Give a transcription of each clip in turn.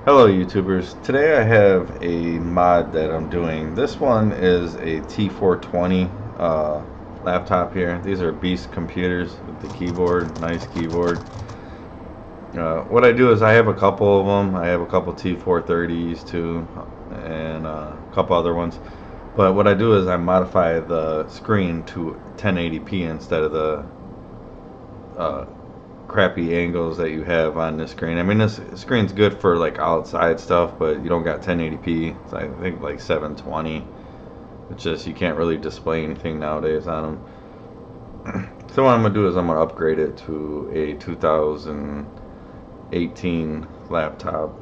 Hello YouTubers. Today I have a mod that I'm doing. This one is a T420 laptop here. These are beast computers with the keyboard, nice keyboard. What I do is I have a couple of them. I have a couple T430s too and a couple other ones. But what I do is I modify the screen to 1080p instead of the crappy angles that you have on this screen. I mean, this screen's good for like outside stuff, but you don't got 1080p. It's, I think, like 720. It's just you can't really display anything nowadays on them. So what I'm gonna do is I'm gonna upgrade it to a 2018 laptop.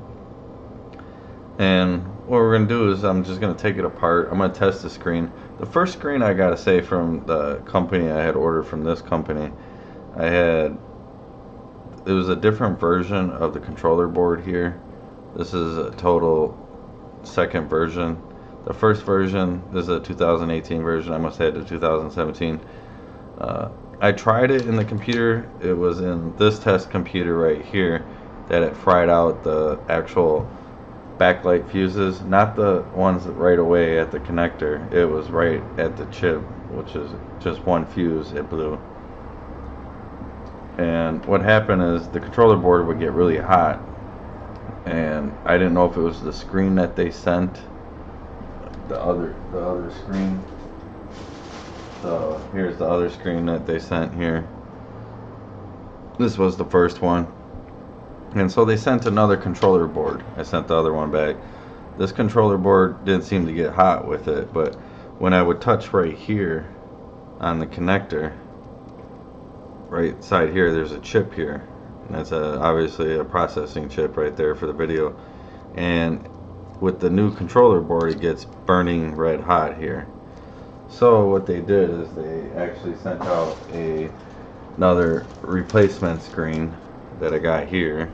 And what we're gonna do is I'm just gonna take it apart. I'm gonna test the screen. The first screen, I gotta say, from the company I had ordered from this company, it was a different version of the controller board here. This is a total second version. The first version is a 2018 version. I must have had the 2017. I tried it in the computer. It was in this test computer right here that it fried out the actual backlight fuses, not the ones right away at the connector. It was right at the chip, which is just one fuse. It blew. And what happened is the controller board would get really hot, and I didn't know if it was the screen that they sent, the other screen. So here's the other screen that they sent here. This was the first one, and so they sent another controller board. I sent the other one back. This controller board didn't seem to get hot with it, but when I would touch right here on the connector, right side here, there's a chip here, and that's obviously a processing chip right there for the video. And with the new controller board, it gets burning red hot here. So what they did is they actually sent out another replacement screen that I got here,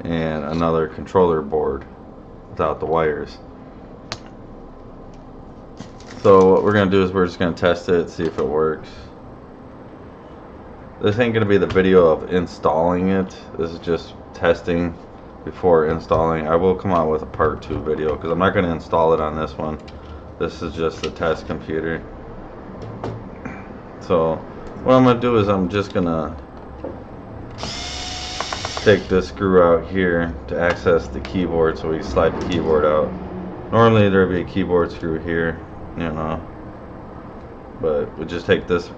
and another controller board without the wires. So what we're gonna do is we're just gonna test it, see if it works. This ain't gonna be the video of installing it. This is just testing before installing. I will come out with a part 2 video because I'm not gonna install it on this one. This is just a test computer. So what I'm gonna do is I'm just gonna take this screw out here to access the keyboard, so we slide the keyboard out. Normally there'd be a keyboard screw here, you know, but we just take this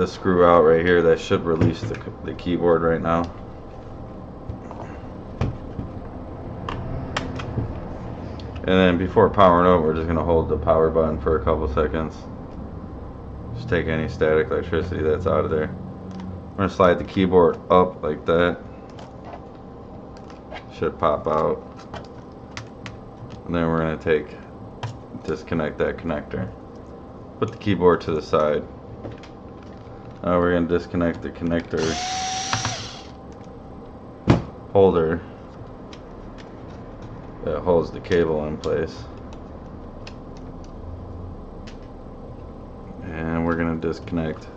screw out right here. That should release the keyboard right now. And then before powering up, we're just going to hold the power button for a couple seconds. Just take any static electricity that's out of there. We're going to slide the keyboard up like that. Should pop out. And then we're going to disconnect that connector. Put the keyboard to the side. Now we're going to disconnect the connector holder that holds the cable in place. And we're going to disconnect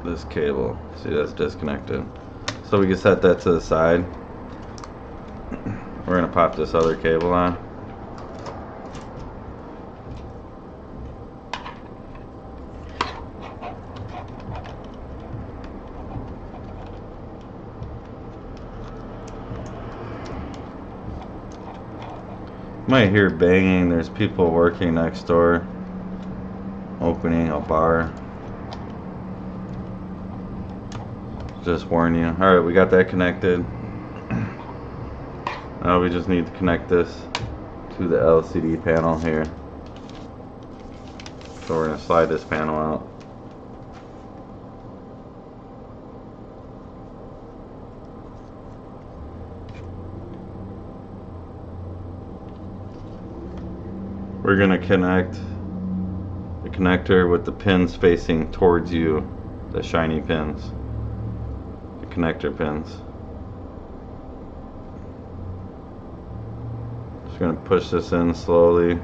this cable. See, that's disconnected. So we can set that to the side. We're going to pop this other cable on. You might hear banging. There's people working next door, opening a bar. Just warn you. Alright, we got that connected. Now we just need to connect this to the LCD panel here. So we're going to slide this panel out. We're going to connect the connector with the pins facing towards you, the shiny pins, the connector pins. Just going to push this in slowly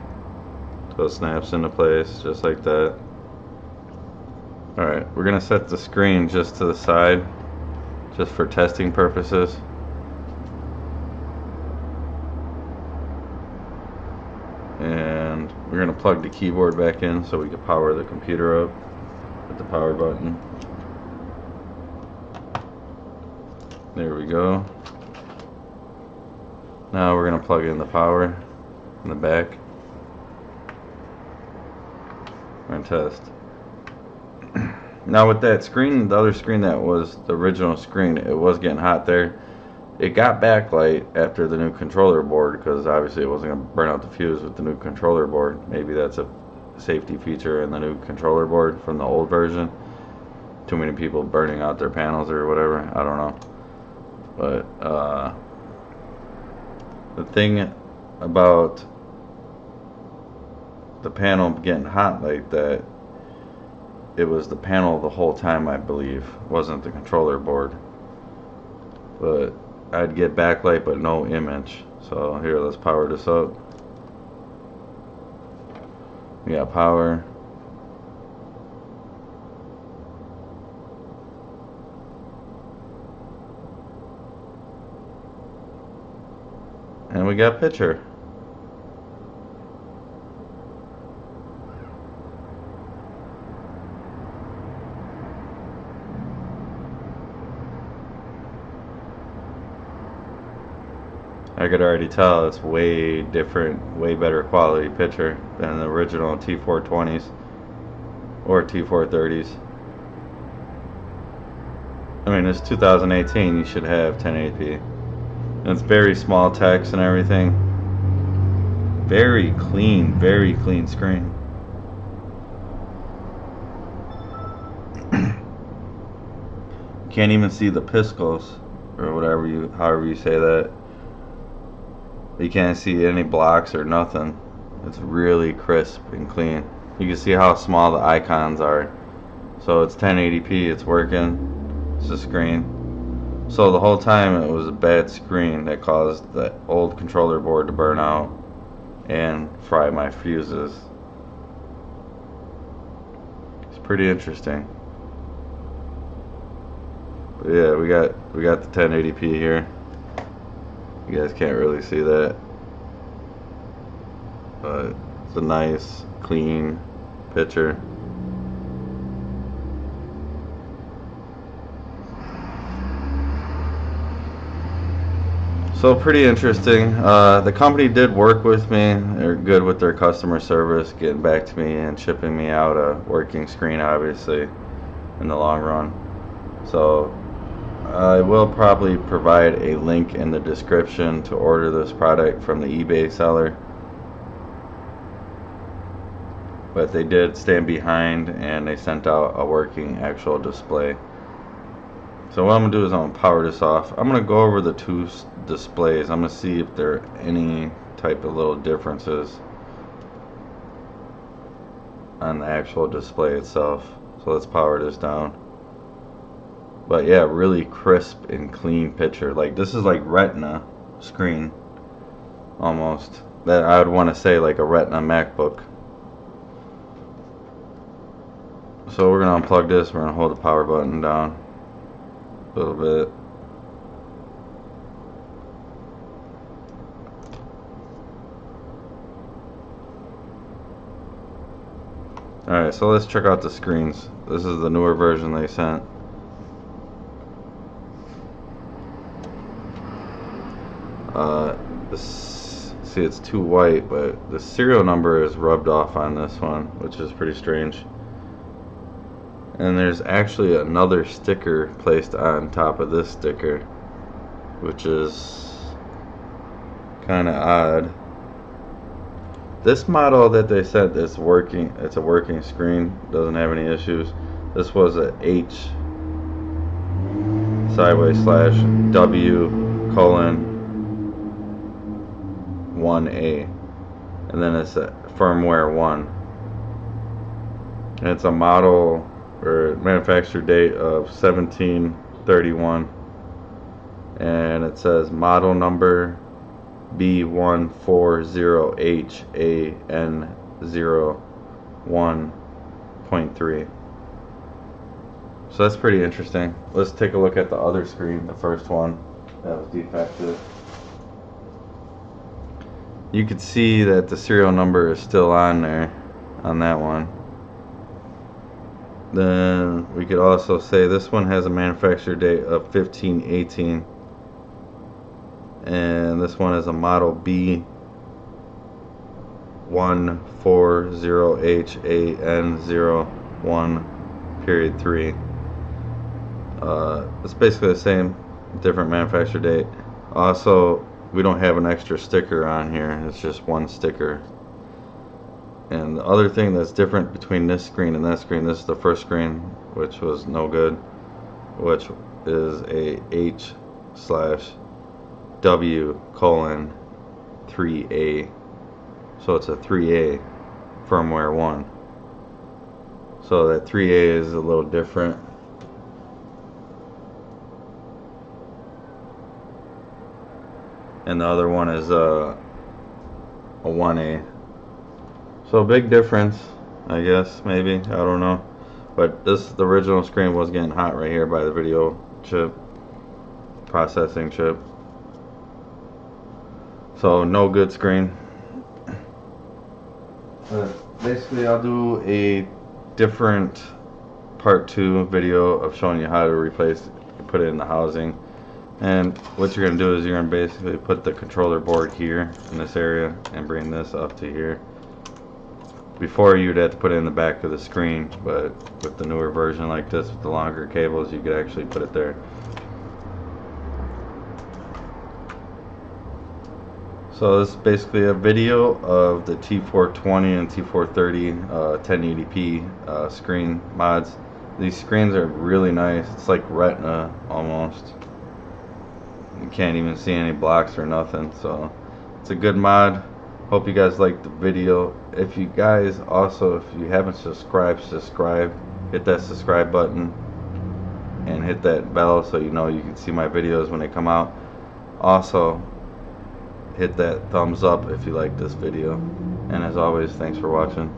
so it snaps into place, just like that. Alright, we're going to set the screen just to the side. just for testing purposes. And we're going to plug the keyboard back in so we can power the computer up with the power button. There we go. Now we're going to plug in the power in the back. We're going to test. Now with that screen, the other screen that was the original screen, it was getting hot there. It got backlight after the new controller board because obviously it wasn't going to burn out the fuse with the new controller board. Maybe that's a safety feature in the new controller board from the old version. Too many people burning out their panels or whatever, I don't know. But the thing about the panel getting hot like that, it was the panel the whole time, I believe. It wasn't the controller board. But I'd get backlight but no image. So here, let's power this up. We got power. And we got picture. I could already tell it's way different, way better quality picture than the original T420s or T430s. I mean, it's 2018, you should have 1080p. And it's very small text and everything. Very clean screen. Can't even see the piscos or whatever however you say that. You can't see any blocks or nothing. It's really crisp and clean. You can see how small the icons are. So it's 1080p, it's working. It's a screen. So the whole time it was a bad screen that caused the old controller board to burn out and fry my fuses. It's pretty interesting. But yeah, we got the 1080p here. You guys can't really see that, but it's a nice, clean picture. So pretty interesting. The company did work with me. They're good with their customer service, getting back to me and shipping me out a working screen, obviously, in the long run. So I will probably provide a link in the description to order this product from the eBay seller. But they did stand behind and they sent out a working actual display. So what I'm going to do is I'm going to power this off. I'm going to go over the two displays. I'm going to see if there are any type of little differences on the actual display itself. So let's power this down. But yeah, really crisp and clean picture. Like this is like Retina screen almost. That I would want to say like a Retina MacBook. So we're gonna unplug this. We're gonna hold the power button down a little bit. Alright, so let's check out the screens. This is the newer version they sent. See, it's too white, but the serial number is rubbed off on this one, which is pretty strange. And there's actually another sticker placed on top of this sticker, which is kind of odd. This model that they said is working, it's a working screen, doesn't have any issues. This was a H / W colon 1A, and then it's a firmware 1, and it's a model or manufacture date of 17/31, and it says model number B140HAN01.3. So that's pretty interesting. Let's take a look at the other screen, the first one that was defective. You could see that the serial number is still on there on that one. Then we could also say this one has a manufacture date of 15/18, and this one is a model B140HAN01.3. It's basically the same, different manufacture date. Also, we don't have an extra sticker on here, it's just one sticker. And the other thing that's different between this screen and that screen, this is the first screen, which was no good, which is a H/W:3A. So it's a 3A firmware 1. So that 3A is a little different. And the other one is a 1A. So big difference, I guess, maybe, I don't know. But the original screen was getting hot right here by the video chip, processing chip. So no good screen. But basically I'll do a different part 2 video of showing you how to replace, put it in the housing. And what you're going to do is you're going to basically put the controller board here in this area and bring this up to here. Before you'd have to put it in the back of the screen, but with the newer version like this with the longer cables, you could actually put it there. So this is basically a video of the T420 and T430 1080p screen mods. These screens are really nice. It's like Retina almost. You can't even see any blocks or nothing, so it's a good mod. Hope you guys liked the video. If you guys also, if you haven't subscribed, subscribe. Hit that subscribe button and hit that bell so you know you can see my videos when they come out. Also, hit that thumbs up if you like this video. And as always, thanks for watching.